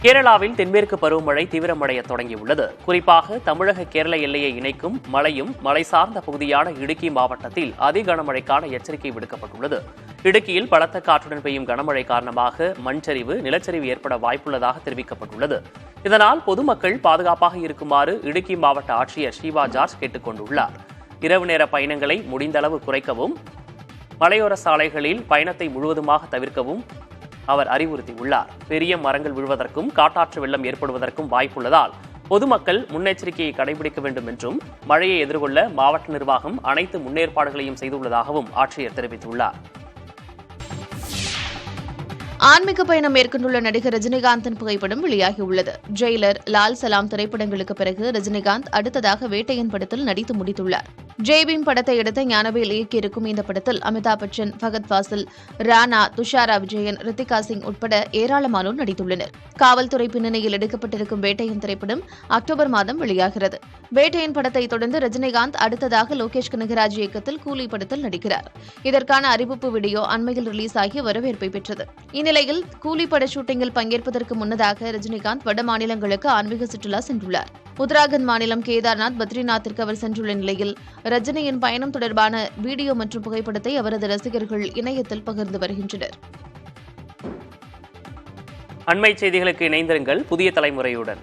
கேரளாவில் தென்மேற்கு பருவமழை தீவிரமடைய தொடங்கியுள்ளது. குறிப்பாக தமிழக கேரள எல்லையை இணைக்கும் மலையும் மலை சார்ந்த பகுதியான இடுக்கி மாவட்டத்தில் அதி கனமழைக்கான எச்சரிக்கை விடுக்கப்பட்டுள்ளது. இடுக்கியில் பலத்த காற்றுடன் பெய்யும் கனமழை காரணமாக மண்சரிவு, நிலச்சரிவு ஏற்பட வாய்ப்புள்ளதாக தெரிவிக்கப்பட்டுள்ளது. இதனால் பொதுமக்கள் பாதுகாப்பாக இருக்குமாறு இடுக்கி மாவட்ட ஆட்சியர் ஷீபா ஜார்ஜ் கேட்டுக் கொண்டுள்ளார். இரவு நேர பயணங்களை முடிந்தளவு குறைக்கவும், மலையோர சாலைகளில் பயணத்தை முழுவதுமாக தவிர்க்கவும் அவர் அறிவுறுத்தியுள்ளார். பெரிய மரங்கள் விழுவதற்கும் காட்டாற்று வெள்ளம் ஏற்படுவதற்கும் வாய்ப்புள்ளதால் பொதுமக்கள் முன்னெச்சரிக்கையை கடைபிடிக்க வேண்டும் என்றும் மழையை எதிர்கொள்ள மாவட்ட நிர்வாகம் அனைத்து முன்னேற்பாடுகளையும் செய்துள்ளதாகவும் ஆட்சியர் தெரிவித்துள்ளார். ஆன்மீக பயணம் மேற்கொண்டுள்ள நடிகர் ரஜினிகாந்தின் புகைப்படம் வெளியாகியுள்ளது. ஜெயிலர், லால் சலாம் திரைப்படங்களுக்கு பிறகு ரஜினிகாந்த் அடுத்ததாக வேட்டையன் படத்தில் நடித்து முடித்துள்ளார். ஜெய்பீம் படத்தை எடுத்த ஞானவேல் இயக்கியிருக்கும் இந்த படத்தில் அமிதாப் பச்சன், ஃபகத் ஃபாசில், ராணா, துஷாரா விஜயன், ரித்திகா சிங் உட்பட ஏராளமானோர் நடித்துள்ளனர். காவல்துறை பின்னணியில் எடுக்கப்பட்டிருக்கும் வேட்டையன் திரைப்படம் அக்டோபர் மாதம் வெளியாகிறது. வேட்டையன் படத்தை தொடர்ந்து ரஜினிகாந்த் அடுத்ததாக லோகேஷ் கனகராஜ் இயக்கத்தில் கூலி படத்தில் நடிக்கிறார். இதற்கான அறிவிப்பு வீடியோ அண்மையில் ரிலீஸ் ஆகி வரவேற்பை பெற்றது. இந்நிலையில் கூலி பட ஷூட்டிங்கில் பங்கேற்பதற்கு முன்னதாக ரஜினிகாந்த் வட மாநிலங்களுக்கு ஆன்மீக சுற்றுலா சென்றுள்ளார். உத்தராகண்ட் மாநிலம் கேதார்நாத், பத்ரிநாத்திற்கு அவர் சென்றுள்ள நிலையில் ரஜினியின் பயணம் தொடர்பான வீடியோ மற்றும் புகைப்படத்தை அவரது ரசிகர்கள் இணையத்தில் பகிர்ந்து வருகின்றனர். அண்மை செய்திகளுக்கு இணைந்திருங்கள் புதிய தலைமுறையுடன்.